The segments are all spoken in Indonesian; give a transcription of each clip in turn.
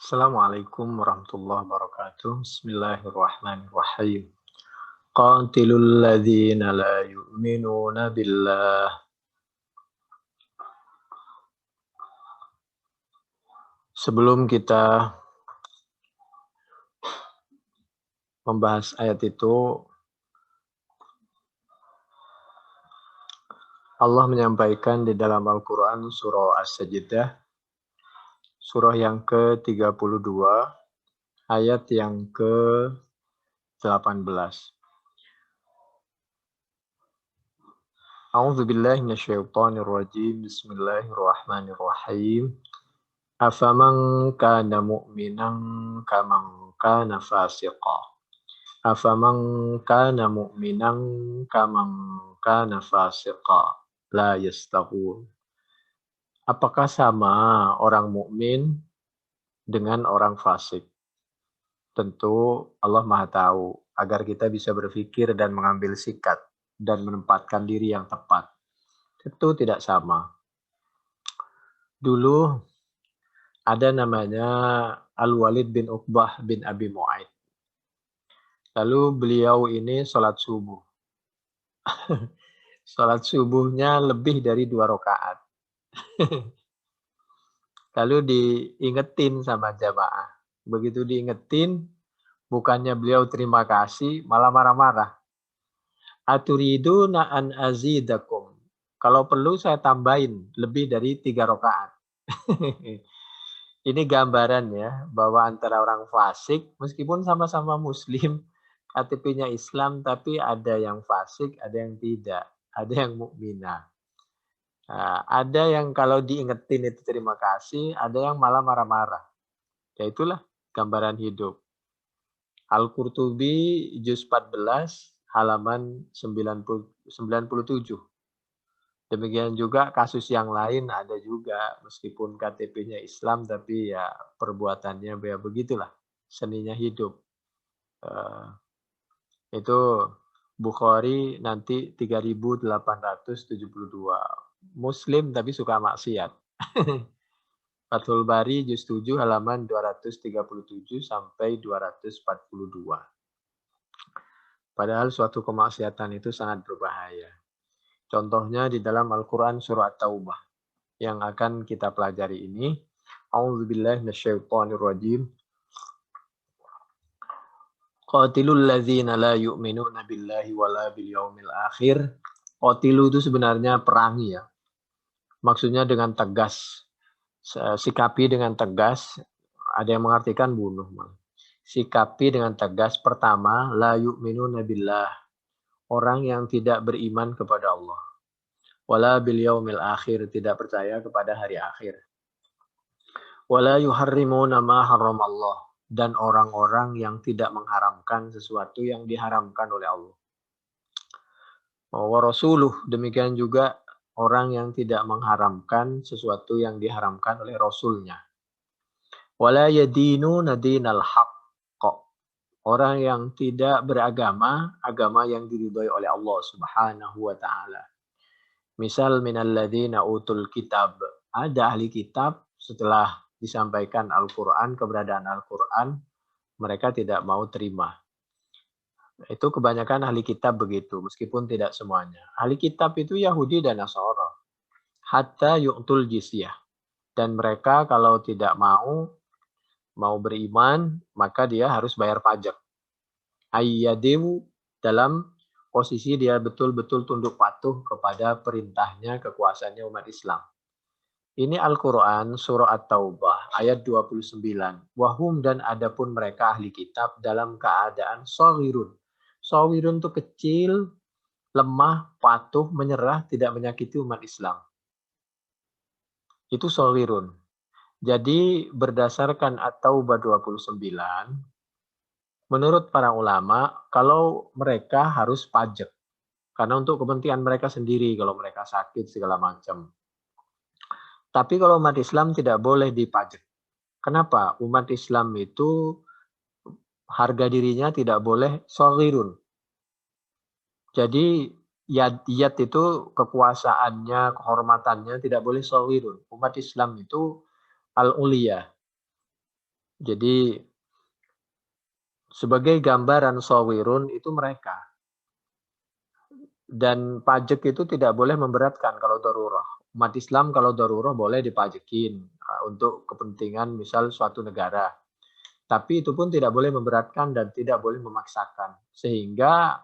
Assalamualaikum warahmatullahi wabarakatuh. Bismillahirrahmanirrahim. Qatilul ladzina la yu'minuna billah. Sebelum kita membahas ayat itu, Allah menyampaikan di dalam Al-Quran surah As-Sajdah, surah yang ke-32, ayat yang ke-18. A'udzu billahi minasyaitonir rajim. Bismillahirrahmanirrahim. Afaman kana mu'minan kaman kana fasiqa. Afaman kana mu'minan kaman kana fasiqa. La yastawun. Apakah sama orang mukmin dengan orang fasik? Tentu Allah Maha tahu agar kita bisa berpikir dan mengambil sikap dan menempatkan diri yang tepat. Tentu tidak sama. Dulu ada namanya Al-Walid bin Uqbah bin Abi Mu'aid. Lalu beliau ini sholat subuh. Sholat subuhnya lebih dari 2 rakaat. Lalu diingetin sama jamaah. Begitu diingetin, bukannya beliau terima kasih, malah marah-marah. Aturiduna an azidakum. Kalau perlu saya tambahin lebih dari 3 rakaat. Ini gambaran ya, bahwa antara orang fasik, meskipun sama-sama muslim, KTP-nya Islam, tapi ada yang fasik, ada yang tidak. Ada yang mukminah. Nah, ada yang kalau diingetin itu terima kasih, ada yang malah marah-marah. Ya itulah gambaran hidup. Al-Qurtubi juz 14 halaman 97. Demikian juga kasus yang lain ada juga, meskipun KTP-nya Islam tapi ya perbuatannya ya begitulah, seninya hidup. Itu Bukhari nanti 3872. Muslim tapi suka maksiat. Fathul Bari juz 7 halaman 237 sampai 242. Padahal suatu kemaksiatan itu sangat berbahaya. Contohnya di dalam Al-Quran surah At-Taubah yang akan kita pelajari ini. A'udzubillahi minasyaitonirrajim. Qatilul ladzina la yu'minuna billahi wala bil yaumil akhir. Qatilu itu sebenarnya perangi ya. Maksudnya dengan tegas. Sikapi dengan tegas. Ada yang mengartikan bunuh. Sikapi dengan tegas. Pertama, la yu'minuna billah. Orang yang tidak beriman kepada Allah. Wala bil yaumil akhir. Tidak percaya kepada hari akhir. Wala yuharrimuna ma haramallah. Dan orang-orang yang tidak mengharamkan sesuatu yang diharamkan oleh Allah. Wa rasuluh, demikian juga orang yang tidak mengharamkan sesuatu yang diharamkan oleh Rasulnya. Wala yadinuna dinal haqq. Orang yang tidak beragama, agama yang diridhoi oleh Allah Subhanahu wa taala. Misal minal ladzina utul kitab. Ada ahli kitab setelah disampaikan Al-Quran, keberadaan Al-Quran, mereka tidak mau terima. Itu kebanyakan ahli kitab begitu, meskipun tidak semuanya. Ahli kitab itu Yahudi dan Nasara. Hatta yu'tul jizyah. Dan mereka kalau tidak mau beriman, maka dia harus bayar pajak. Ayyadewu dalam posisi dia betul-betul tunduk patuh kepada perintahnya, kekuasaannya umat Islam. Ini Al-Quran surah At-Taubah ayat 29. Wahum dan adapun mereka ahli kitab dalam keadaan shawirun. Shawirun itu kecil, lemah, patuh, menyerah, tidak menyakiti umat Islam. Itu shawirun. Jadi berdasarkan At-Taubah 29, menurut para ulama, kalau mereka harus pajak. Karena untuk kepentingan mereka sendiri, kalau mereka sakit segala macam. Tapi kalau umat Islam tidak boleh dipajak. Kenapa? Umat Islam itu harga dirinya tidak boleh shawirun. Jadi yad itu kekuasaannya, kehormatannya tidak boleh shawirun. Umat Islam itu al-uliyah. Jadi sebagai gambaran sawirun itu mereka. Dan pajak itu tidak boleh memberatkan kalau darurah. Umat Islam kalau darurah boleh dipajekin untuk kepentingan misal suatu negara. Tapi itu pun tidak boleh memberatkan dan tidak boleh memaksakan. Sehingga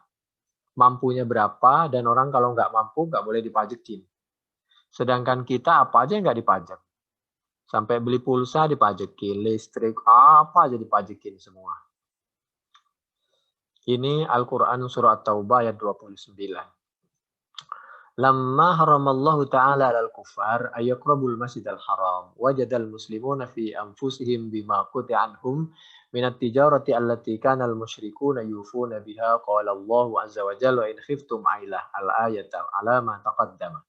mampunya berapa dan orang kalau nggak mampu nggak boleh dipajekin. Sedangkan kita apa aja nggak dipajak. Sampai beli pulsa dipajekin, listrik, apa aja dipajekin semua. Ini Al-Quran Surah At-Taubah ayat 29. Lamma haramallahu ta'ala alal kufar ayyakrabul masjidal haram wajadal muslimuna fi anfusihim bima quti'anhum minat tijarati allati kana al musyrikuna yufuna biha qala Allahu azza wa jalla wa in khiftum ailah al-ayata ala ma taqaddama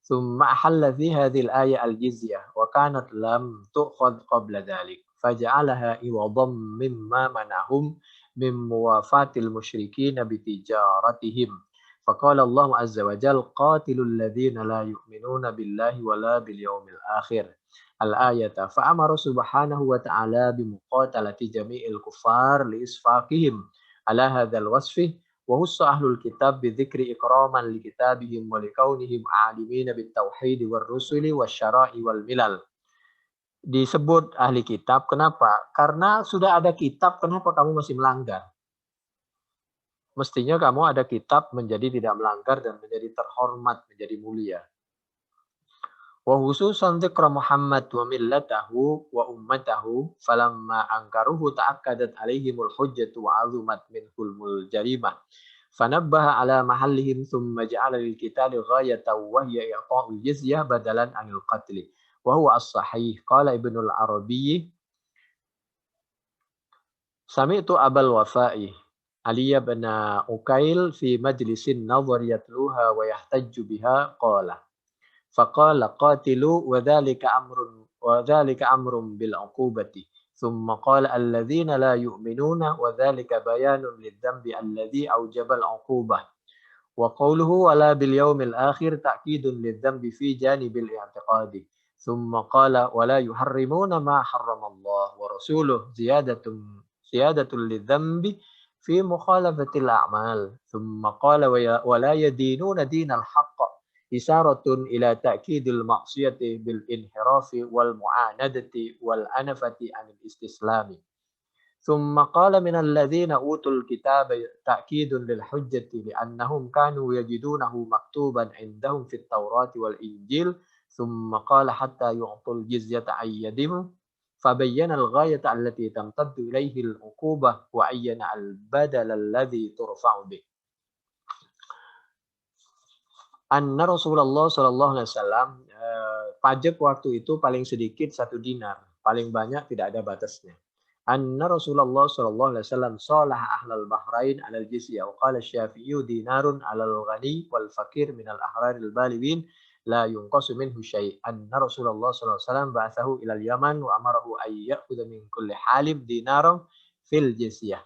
thumma ahalla fi hadhihi al-aya al-jizyah wa kanat lam tu'khadh qabla dhalik faja'alaha iwadam mimma manahum min muwafatil musyrikina bitijaratihim. فقال الله عز وجل قاتلوا الذين لا يؤمنون بالله ولا باليوم الآخر الآية فأمر سبحانه وتعالى بمقاتلة جميع الكفار لإسفاقهم على هذا الوصف وخص أهل الكتاب بذكر إكراما لكتابهم ولكونهم عالمين بالتوحيد والرسل والشرائع والملل. Disebut ahli kitab, kenapa? Karena sudah ada kitab, kenapa kamu masih melanggar? Mestinya kamu ada kitab menjadi tidak melanggar dan menjadi terhormat, menjadi mulia. Wa khususan dzikra Muhammad wa millatahu wa ummatahu falamma ankaruhu ta'akkadat alaihimul hujjatu wa 'azumat minhul jarimah. Fanabbaha ala mahallihim thumma ja'ala lil qitali ghayatan wa hiya i'ta'ul jizyah badalan 'anil qatl. Wa huwa as-sahih qala Ibnul Arabi sami'tu Abul Wafa'i Ali bin Ukail fi majlisin nadhar yatluha wa yahtajju biha qala faqala qatilu wa dhalika amrun bil uqubati thumma qala alladhina la yu'minuna wa dhalika bayanun lidhanbi alladhi awjaba al uqubah wa qawluhu wala bil yawmil akhir ta'kidun lidhanbi fi janibil i'tiqadi thumma qala wala yuharrimuna ma harramallah wa rasuluhu ziyadatul lidhanbi في مخالفة الأعمال ثم قال ولا يدينون دين الحق إشارة إلى تأكيد المعصية بالانحراف والمعاندة والأنفة عن الاستسلام ثم قال من الذين أوتوا الكتاب تأكيد للحجة لأنهم كانوا يجدونه مكتوبا عندهم في التوراة والإنجيل ثم قال حتى يعطوا الجزية عن يد فبين الغاية التي تمتد إليه العقوبة وعين البدل الذي ترفع به. Anna Rasulullah Shallallahu Alaihi Wasallam pajak waktu itu paling sedikit 1 dinar, paling banyak tidak ada batasnya. Anna Rasulullah Shallallahu Alaihi Wasallam salah ahlal bahrain alal jizyah. Qala Syafi'i dinarun alal ghani wal fakir minal ahraril balighin la yunqasu minhu syai'. Anna Rasulullah sallallahu alaihi wasallam ba'athahu ilal Yaman wa amarahu ay ya'khudha min kulli halim dinaran fil jizyah.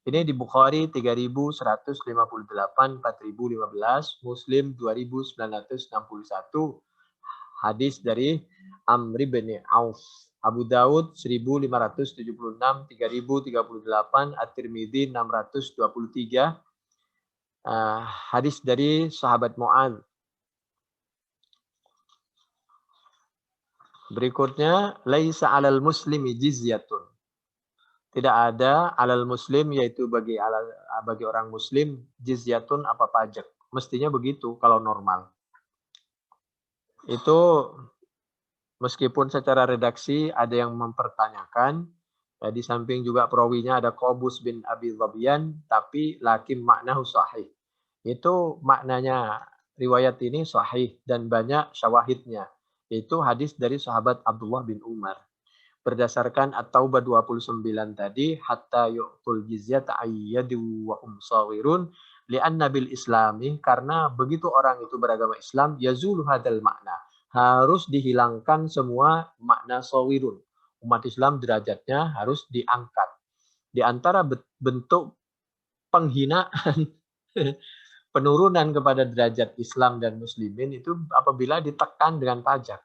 Ini di Bukhari 3158, 4015, Muslim 2961. Hadis dari Amr bin Auf. Abu Daud 1576, 3038, At-Tirmidzi 623. Hadis dari sahabat Mu'adz. Berikutnya, laisa 'alal muslimi jizyatun. Tidak ada 'alal muslim yaitu bagi orang muslim jizyatun apa pajak. Mestinya begitu kalau normal. Itu meskipun secara redaksi ada yang mempertanyakan, ya di samping juga perawinya ada Qabus bin Abi Dhabian, tapi lakin maknahu sahih. Itu maknanya riwayat ini sahih dan banyak syawahidnya. Itu hadis dari sahabat Abdullah bin Umar. Berdasarkan At-Taubah 29 tadi, hatta yu'tul jizyata ayyadu wa hum shawirun li'anna bil islami, karena begitu orang itu beragama Islam, yazulu hadal makna. Harus dihilangkan semua makna shawirun. Umat Islam derajatnya harus diangkat. Di antara bentuk penghinaan penurunan kepada derajat Islam dan Muslimin itu apabila ditekan dengan pajak.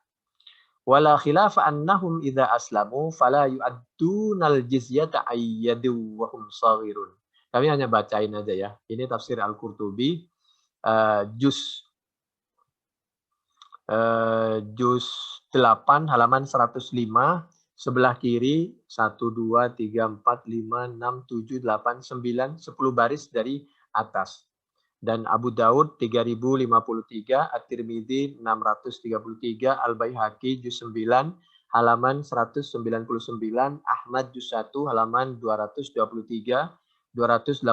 Wala khilafa annahum idza aslamu fala yu'addunal jizyata ayyadu wa hum shaghirun. Kami hanya bacain aja ya. Ini tafsir Al-Qurtubi juz juz 8 halaman 105 sebelah kiri 1 2 3 4 5 6 7 8 9 10 baris dari atas. Dan Abu Daud 3053, At-Tirmidzi 633, Al-Baihaqi juz 9 halaman 199, Ahmad juz 1 halaman 223, 285,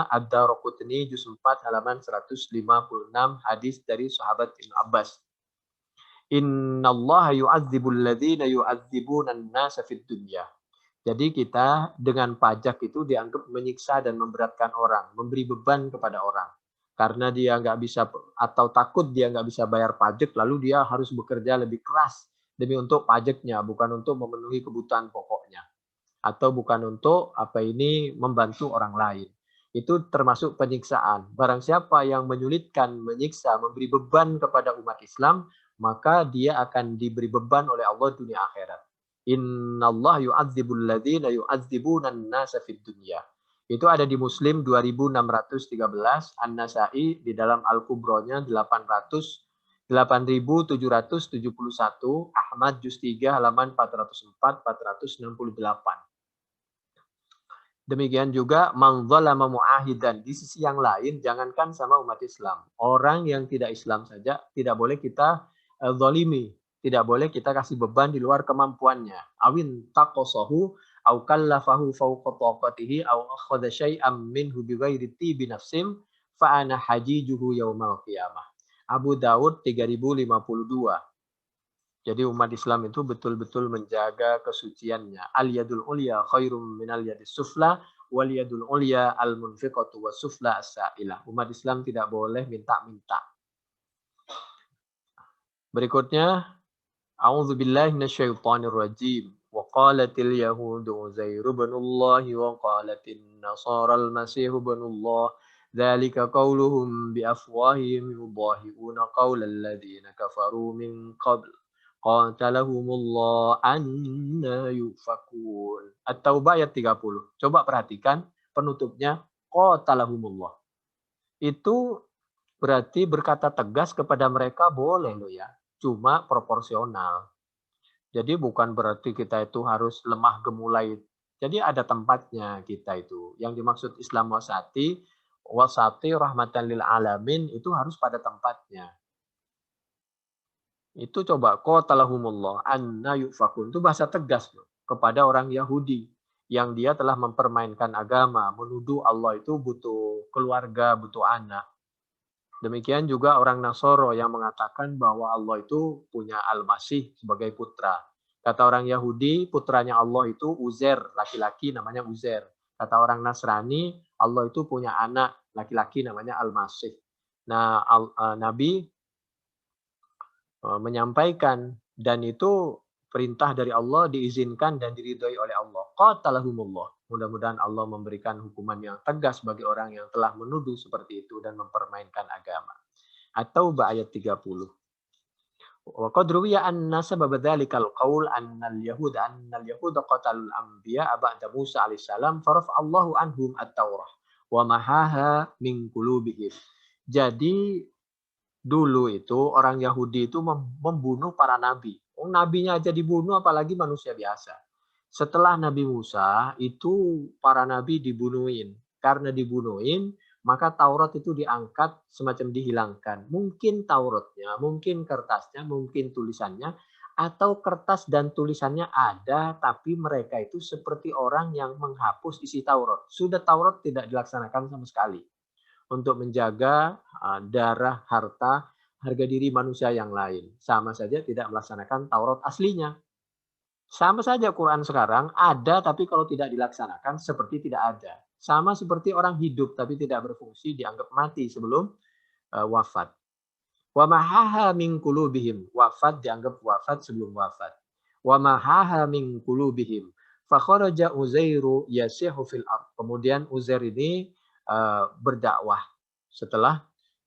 Ad-Darqutni juz 4 halaman 156, hadis dari sahabat Ibnu Abbas. Innallaha yu'adzibul ladzina yu'adzibuna an-nasa fid dunya. Jadi kita dengan pajak itu dianggap menyiksa dan memberatkan orang, memberi beban kepada orang. Karena dia nggak bisa atau takut dia nggak bisa bayar pajak, lalu dia harus bekerja lebih keras demi untuk pajaknya, bukan untuk memenuhi kebutuhan pokoknya. Atau bukan untuk membantu orang lain. Itu termasuk penyiksaan. Barang siapa yang menyulitkan, menyiksa, memberi beban kepada umat Islam, maka dia akan diberi beban oleh Allah dunia akhirat. Innallah yu'adzibul ladzina yu'adzibuna an-nasa fid dunya. Itu ada di Muslim 2613, An-Nasa'i di dalam Al-Kubronya 8771, Ahmad juz 3 halaman 404 468. Demikian juga man dzalama mu'ahidan. Di sisi yang lain, jangankan sama umat Islam, orang yang tidak Islam saja tidak boleh kita zalimi. Tidak boleh kita kasih beban di luar kemampuannya. Awin taqasahu au kallafahu fawqa taqatihi au akhadha syai'am minhu bighairi tibi nafsim fa ana hajijuhu yaumal qiyamah. Abu Daud 3052. Jadi umat Islam itu betul-betul menjaga kesuciannya. Al yadul ulya khairum minal yadis sufla wal yadul ulya al munfiqatu was sufla as-sa'ilah. Umat Islam tidak boleh minta-minta. Berikutnya, a'udzu billahi minasyaitonir rajim. Wa qalatil yahudu Uzairu ibnullah wa qalatin nasara al-masih ibnullah. Dzalika qauluhum bi afwahihim yudahi'una qaulal ladzina kafaru min qabl. Qatalahumullah anna yufakun. At-Taubah ayat 30. Coba perhatikan penutupnya qatalahumullah. Itu berarti berkata tegas kepada mereka boleh loh ya. Cuma proporsional. Jadi bukan berarti kita itu harus lemah gemulai. Jadi ada tempatnya kita itu. Yang dimaksud Islam wasati rahmatan lil alamin itu harus pada tempatnya. Itu coba qatalahumullah anna yufakun. Itu bahasa tegas loh kepada orang Yahudi yang dia telah mempermainkan agama, menuduh Allah itu butuh keluarga, butuh anak. Demikian juga orang Nasoro yang mengatakan bahwa Allah itu punya Al-Masih sebagai putra. Kata orang Yahudi, putranya Allah itu Uzair, laki-laki namanya Uzair. Kata orang Nasrani, Allah itu punya anak laki-laki namanya Al-Masih. Nah, Nabi menyampaikan, dan itu perintah dari Allah, diizinkan dan diridhoi oleh Allah. Qatalahumullah. Mudah-mudahan Allah memberikan hukuman yang tegas bagi orang yang telah menuduh seperti itu dan mempermainkan agama. At-Taubah ayat 30. Wa qad ruwiya anna sabab dzalikal qaul annal yahuda qatalul anbiya ba'da Musa alaihi salam farafa Allahu anhum at-Taurah wa mahaha min qulubihim. Jadi dulu itu orang Yahudi itu membunuh para nabi. Nabinya aja dibunuh, apalagi manusia biasa. Setelah Nabi Musa, itu para nabi dibunuhin. Karena dibunuhin, maka Taurat itu diangkat, semacam dihilangkan. Mungkin Tauratnya, mungkin kertasnya, mungkin tulisannya, atau kertas dan tulisannya ada, tapi mereka itu seperti orang yang menghapus isi Taurat. Sudah Taurat tidak dilaksanakan sama sekali. Untuk menjaga darah, harta, harga diri manusia yang lain. Sama saja tidak melaksanakan Taurat aslinya. Sama saja Quran sekarang ada, tapi kalau tidak dilaksanakan seperti tidak ada. Sama seperti orang hidup tapi tidak berfungsi, dianggap mati sebelum wafat. Wa mahaha min qulubihim. Wafat dianggap wafat sebelum wafat. Wa mahaha min qulubihim. Fa kharaja Uzairu yasihu fil ard. Kemudian Uzair ini berdakwah setelah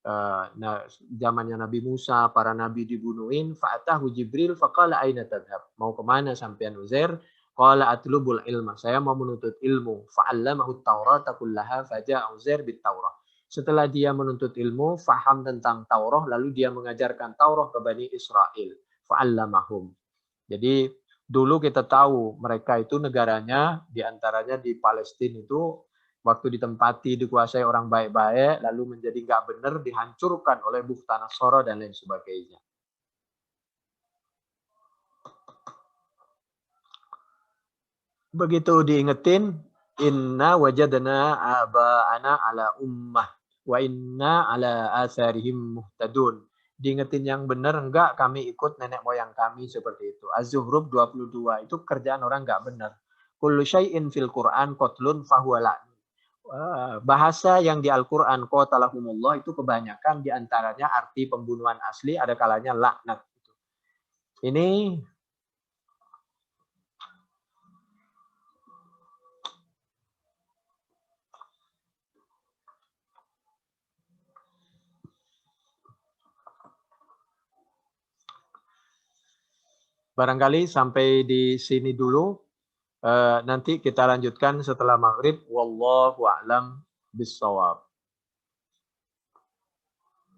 Nah, zamannya Nabi Musa, para nabi dibunuhin, fa'atahu Jibril faqala aina tadhhab? Mau kemana sampean Uzair? Qala atlubul ilma. Saya mau menuntut ilmu. Fa'allamahu Taurata kullaha faja'a Uzair bit Taurah. Setelah dia menuntut ilmu, faham tentang Taurah, lalu dia mengajarkan Taurah ke Bani Israel. Fa'allamahum. Jadi dulu kita tahu mereka itu negaranya diantaranya di Palestina itu waktu ditempati dikuasai orang baik-baik lalu menjadi nggak benar dihancurkan oleh Bukhtanasara dan lain sebagainya. Begitu diingetin, inna wajadna aba'ana ala ummah wa inna ala asarihim muhtadun. Diingetin yang benar, enggak kami ikut nenek moyang kami seperti itu. Az-Zuhruf 22, itu kerjaan orang enggak benar. Kullu syai'in fil Qur'an qatlun fahuwa la'ni. Bahasa yang di Al-Quran qatalahumullah itu kebanyakan diantaranya arti pembunuhan asli, ada kalanya laknat. Ini barangkali sampai di sini dulu. Nanti kita lanjutkan setelah maghrib. Wallahu a'lam bishawab.